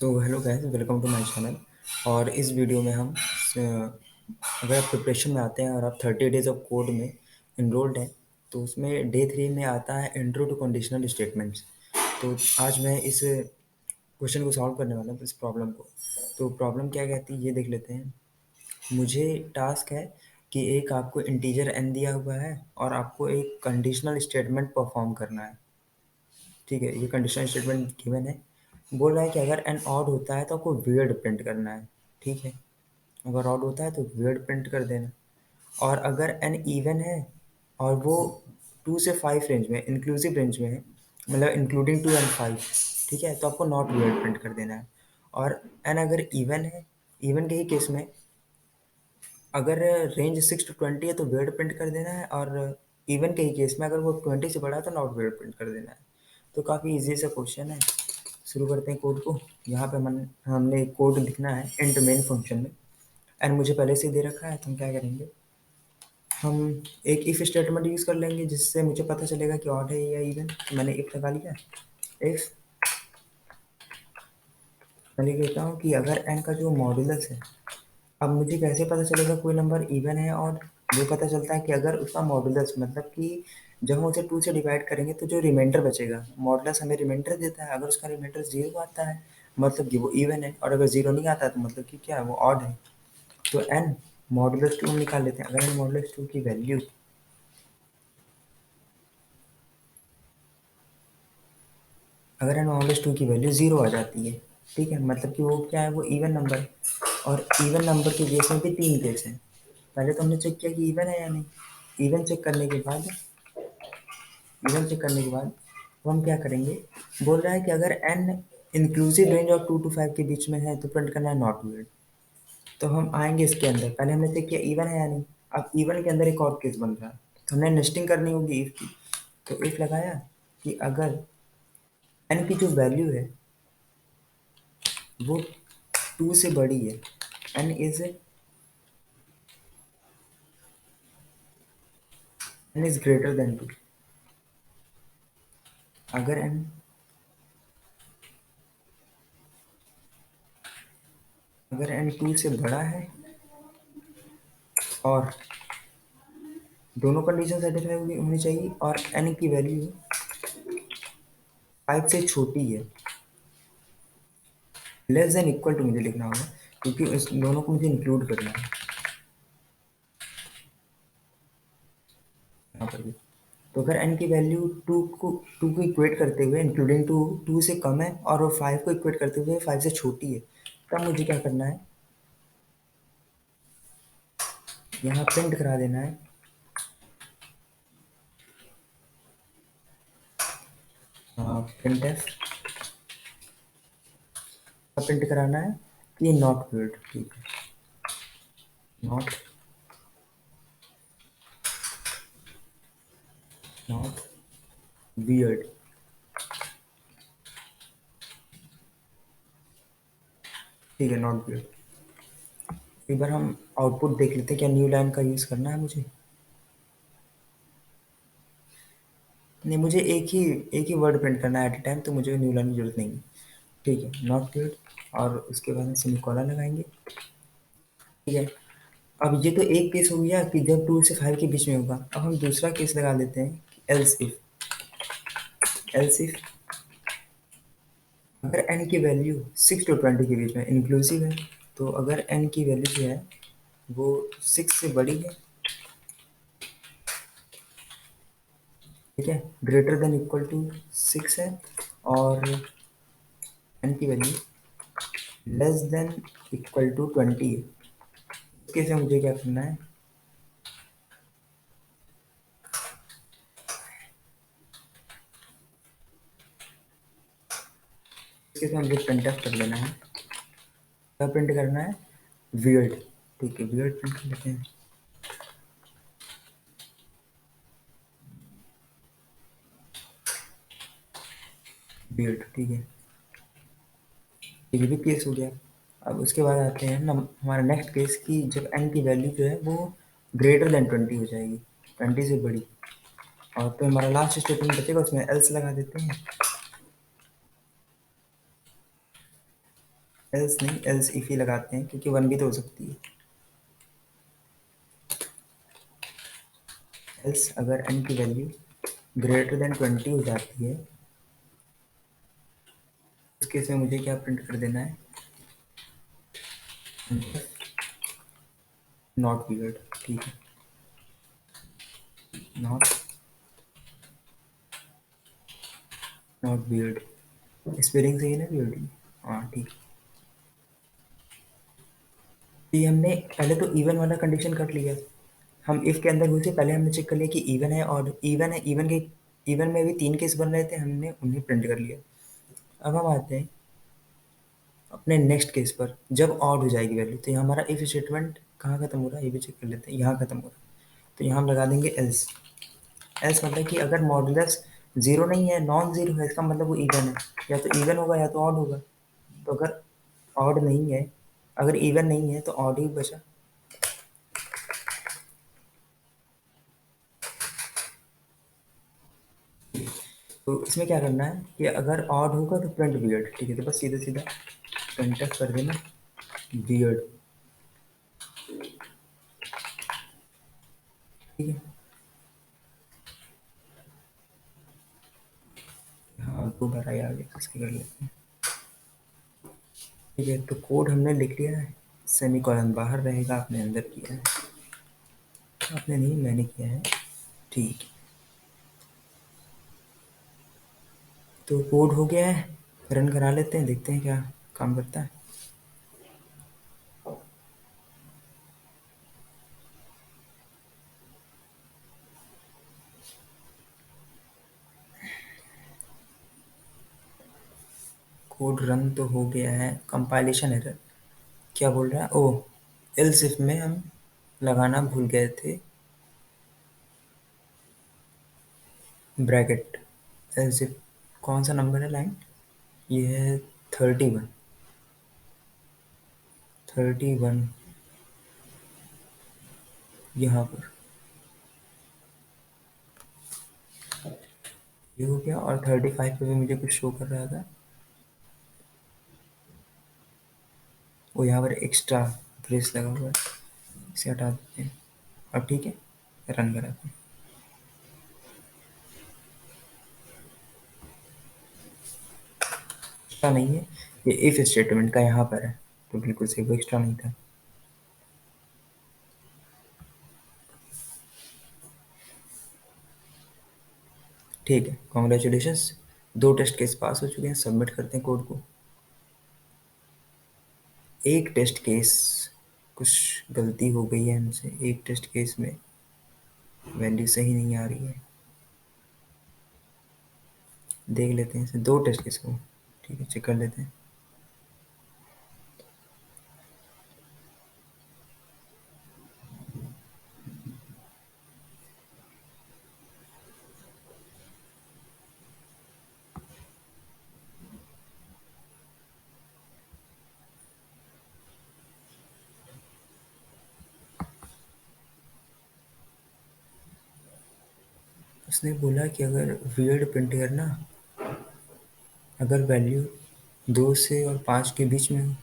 So hello guys, welcome to my channel. और इस video में हम अगर आप प्रिपरेशन में आते हैं और आप 30 डेज ऑफ कोड में इनरोल्ड हैं तो उसमें डे 3 में आता है इंट्रो टू कंडीशनल स्टेटमेंट्स। तो आज मैं इस क्वेश्चन को सॉल्व करने वाला हूँ, इस प्रॉब्लम को। तो प्रॉब्लम क्या कहती है ये देख लेते हैं। मुझे टास्क है कि एक आपको इंटीजर एन दिया हुआ है और आपको एक कंडीशनल स्टेटमेंट परफॉर्म करना है। ठीक है, ये कंडीशनल स्टेटमेंट गिवन है। बोल रहा है कि अगर एन ऑड होता है तो आपको वियर्ड प्रिंट करना है। ठीक है, अगर ऑड होता है तो वियर्ड प्रिंट कर देना। और अगर एन इवन है और वो 2 से 5 रेंज में, इंक्लूसिव रेंज में है, मतलब इंक्लूडिंग 2 and 5, ठीक है, तो आपको नॉट वियर्ड प्रिंट कर देना है। और एन अगर इवन है, इवन के ही केस में अगर रेंज 6 to 20 है तो वियर्ड प्रिंट कर देना है, और इवन के ही केस में अगर वो 20 से बड़ा है तो नॉट वियर्ड प्रिंट कर देना है। तो काफ़ी इजी सा क्वेश्चन है। शुरू करते हैं कोड को। यहाँ पे हमने कोड लिखना है इंट मेन फंक्शन में। एंड मुझे पहले से ही दे रखा है, तो हम क्या करेंगे, हम एक इफ स्टेटमेंट यूज़ कर लेंगे जिससे मुझे पता चलेगा कि ऑड है या इवन। तो मैंने इफ लगा लिया। इफ मैं लिख देता हूँ कि अगर एन का जो मॉड्यूलस है, अब मुझे कैसे पता चलेगा कोई नंबर इवन है ऑड। वो पता चलता है कि अगर उसका मॉड्यूलस, मतलब कि जब हम उसे 2 से डिवाइड करेंगे तो जो रिमाइंडर बचेगा, मॉड्यूलस हमें रिमाइंडर देता है। अगर उसका रिमाइंडर 0 आता है मतलब कि वो इवन है, और अगर 0 नहीं आता है तो मतलब कि क्या है, वो ऑड है। तो एन मॉड्यूलस 2 निकाल लेते हैं। अगर एन मॉड्यूलस 2 की वैल्यू, अगर एन मॉड्यूलस 2 की वैल्यू 0 आ जाती है, ठीक है, मतलब कि वो क्या है, वो इवन नंबर है। और इवन नंबर के केस में भी 3 केस हैं। पहले तो हमने चेक किया कि इवन है या नहीं। इवन चेक करने के बाद, इवन चेक करने के बाद तो हम क्या करेंगे, बोल रहा है कि अगर an inclusive range of 2 to 5 के बीच में है तो प्रिंट करना है नॉट वियर्ड। तो हम आएंगे इसके अंदर। पहले हमने चेक किया इवन है या नहीं। अब इवन के अंदर एक और केस बन रहा है, तो हमने नेस्टिंग करनी होगी इफ की। तो इफ लगाया कि अगर एन की जो वैल्यू है वो 2 से बड़ी है, एन इज ग्रेटर देन 2। अगर एन, अगर एन 2 से बड़ा है और दोनों कंडीशन सेटिस्फाई होनी चाहिए, और एन की वैल्यू 5 से छोटी है, लेस देन इक्वल टू मुझे लिखना होगा क्योंकि इस दोनों को मुझे इंक्लूड करना है यहाँ पर भी। तो अगर एन की वैल्यू 2 को इक्वेट करते हुए, इंक्लूडिंग 2 से कम है, और वो 5 को इक्वेट करते हुए 5 से छोटी है, तब मुझे क्या करना है, यहाँ प्रिंट करा देना है प्रिंट एफ, प्रिंट कराना है कि नॉट वियर्ड। ठीक है, नॉट नॉट वियर्ड। ठीक है, नॉट वियर्ड। एक बार हम आउटपुट देख लेते हैं, क्या न्यू लाइन का यूज़ करना है मुझे। नहीं, मुझे एक ही वर्ड प्रिंट करना है एट ए टाइम, तो मुझे न्यू लाइन की जरूरत नहीं है। ठीक है, नॉट क्लियर। और उसके बाद हम सेमीकोलन लगाएंगे। ठीक है, अब ये तो एक केस हो गया कि जब 2 से 5 के बीच में होगा। अब हम दूसरा केस लगा लेते हैं, एल्स इफ। एल्स इफ अगर एन की वैल्यू 6 to 20 के बीच में इंक्लूसिव है, तो अगर एन की वैल्यू जो है वो 6 से बड़ी है, ठीक है, ग्रेटर देन इक्वल टू 6 है, और एन की value less than equal to 20 है, इस केस में मुझे क्या करना है, इस केस में मुझे प्रिंट कर लेना है। क्या प्रिंट करना है, वियर्ड। ठीक है, वियर्ड प्रिंट कर लेते हैं। वियर्ड, ठीक है, ये भी केस हो गया। अब उसके बाद आते हैं ना हमारा नेक्स्ट केस की, जब एन की वैल्यू जो है वो ग्रेटर देन 20 हो जाएगी, 20 से बड़ी। और तो हमारा लास्ट स्टेटमेंट बचेगा, उसमें एल्स लगा देते हैं। एल्स नहीं, एल्स इफ ही लगाते हैं क्योंकि वन भी तो हो सकती है। एल्स अगर n की वैल्यू ग्रेटर देन 20 हो जाती है, उस केस में मुझे क्या प्रिंट कर देना है? Not weird. ठीक है, नॉट नॉट वियर्ड। स्पेलिंग सही है ना वियर्ड? हाँ ठीक है। तो ये हमने पहले तो इवन वाला कंडीशन कर लिया। हम इफ के अंदर घुसे, पहले हमने चेक कर लिया कि इवन है, और इवन है, इवन के इवन में भी 3 केस बन रहे थे, हमने उन्हें प्रिंट कर लिया। अब हम आते हैं अपने नेक्स्ट केस पर, जब ऑड हो जाएगी वैल्यू। तो यहाँ हमारा इफ स्टेटमेंट कहाँ खत्म हो रहा है ये भी चेक कर लेते हैं, यहाँ खत्म हो रहा है। तो यहाँ हम लगा देंगे एल्स। एल्स मतलब कि अगर मॉडुलस जीरो नहीं है, नॉन जीरो है, इसका मतलब वो इवन है। या तो इवन होगा या तो ऑड होगा। तो अगर ऑड नहीं है, अगर इवन नहीं है तो ऑड ही बचा। तो इसमें क्या करना है कि अगर ऑड होगा तो प्रिंट वियर्ड। ठीक है, तो बस सीधा सीधा प्रिंट कर देना वियर्ड। ठीक है, हाँ दोबारा ही आ गया, इसके कर लेते हैं। ठीक है, तो कोड हमने लिख लिया है। सेमी कॉलन बाहर रहेगा, आपने अंदर किया है। आपने नहीं, मैंने किया है। ठीक है, तो कोड हो गया है, रन करा लेते हैं, देखते हैं क्या काम करता है। कोड रन तो हो गया है। कंपाइलेशन एरर क्या बोल रहा है? ओ, एल्स इफ में हम लगाना भूल गए थे ब्रैकेट। एल्स इफ कौन सा नंबर है लाइन? ये है 31। 31 यहाँ पर ये हो गया, और 35 पे भी मुझे कुछ शो कर रहा था। वो यहाँ पर एक्स्ट्रा ब्रेस लगा हुआ है, इसे हटा देते हैं। अब ठीक है, रन कराते हैं। एक्स्ट्रा नहीं है, ये इफ स्टेटमेंट का यहाँ पर है, तो बिल्कुल सही, वो एक्स्ट्रा नहीं था। ठीक है, कॉन्ग्रेचुलेशंस, 2 टेस्ट केस पास हो चुके हैं। सबमिट करते हैं कोड को। एक टेस्ट केस, कुछ गलती हो गई है हमसे, एक टेस्ट केस में वैल्यू सही नहीं आ रही है। देख लेते हैं इसे, 2 टेस्ट केस को। ठीक है, चेक कर लेते हैं। उसने बोला कि अगर वियर्ड प्रिंट करना, अगर वैल्यू 2 से और 5 के बीच में हो।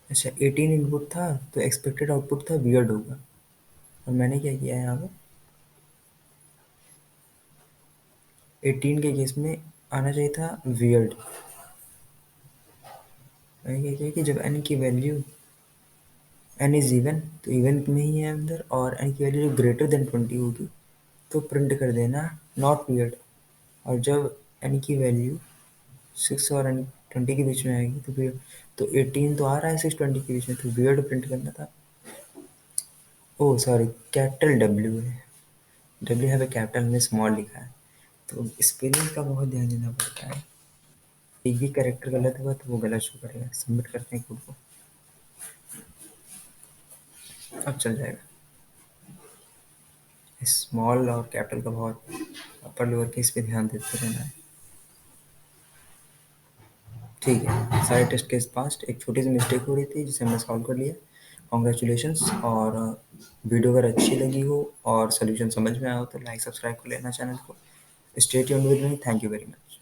अच्छा, 18 इनपुट था तो एक्सपेक्टेड आउटपुट था वियर्ड होगा, और मैंने क्या किया है यहाँ पर, 18 के केस में आना चाहिए था वियर्ड। मैंने क्या किया कि जब n की वैल्यू, n इज इवन, तो इवन में ही है अंदर, और n की वैल्यू ग्रेटर देन 20 होगी तो प्रिंट कर देना नॉट वियर्ड। और जब n की वैल्यू 6 और 20 के बीच में आएगी तो वियर्ड। तो 18 तो आ रहा है 6 20 के बीच में, तो वियर्ड प्रिंट करना था। ओह सॉरी, कैपिटल डब्ल्यू है, डब्ल्यू यहाँ पे कैपिटल में स्मॉल लिखा है, तो स्पेलिंग का बहुत ध्यान देना पड़ता है। एक भी कैरेक्टर गलत हुआ तो वो गलत शो करेगा। सबमिट करते हैं कोड को, अब चल जाएगा। स्मॉल और कैपिटल का बहुत अपर लोअर केस पे ध्यान देते रहना है। ठीक है, सारे टेस्ट केस पास्ट। एक छोटी सी मिस्टेक हो रही थी जिसे हमने सॉल्व कर लिया। कॉन्ग्रेचुलेशंस। और वीडियो अगर अच्छी लगी हो और सोल्यूशन समझ में आया हो तो लाइक सब्सक्राइब कर लेना चैनल को। Stay tuned with me, thank you very much.